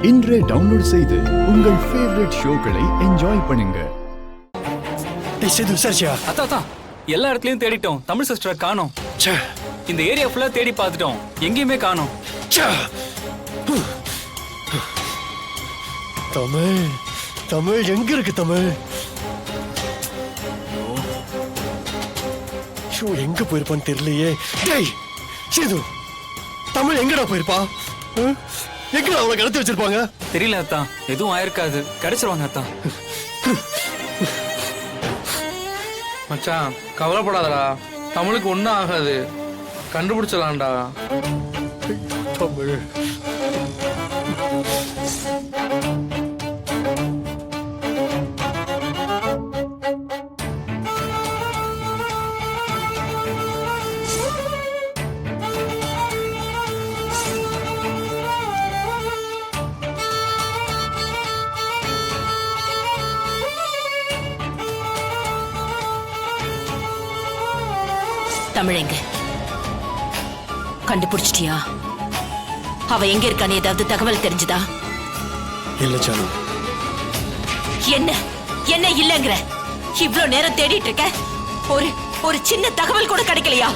இன்றே டவுன்லோட் செய்து உங்கள் ஃபேவரட் ஷோக்களை என்ஜாய் பண்ணுங்க. அத்தா எல்லா இடத்துலயும் தேடிட்டோம், தமிழ் சிஸ்டரை காணோம். இந்த ஏரியா ஃபுல்லா தேடி பார்த்துட்டோம், எங்கேயுமே காணோம். தமிழ் தமிழ் எங்க இருக்கு? தமிழ் ஷோ எங்க போயிருப்பான்னு தெரியலையே. டேய் சேது, தமிழ் எங்கடா போயிருப்பா? எங்கடா அவளை கடத்தி வச்சிருப்பாங்க? தெரியல அத்தா, எதுவும் ஆயிருக்காது, கிடைச்சிருவாங்க அத்தா. மச்சான் கவலைப்படாதடா, தமிழுக்கு ஒன்றும் ஆகாது, கண்டுபிடிச்சலாம்டா. தமிழ் தமிழங்க கண்டுபிடிச்சிட்டியா? அவ எங்க இருக்கான்னு ஏதாவது தகவல் தெரிஞ்சுதா? இல்ல சாரு. என்ன என்ன இல்லங்கிற? இவ்ளோ நேரம் தேடிட்டு இருக்க, ஒரு ஒரு சின்ன தகவல் கூட கிடைக்கலையா?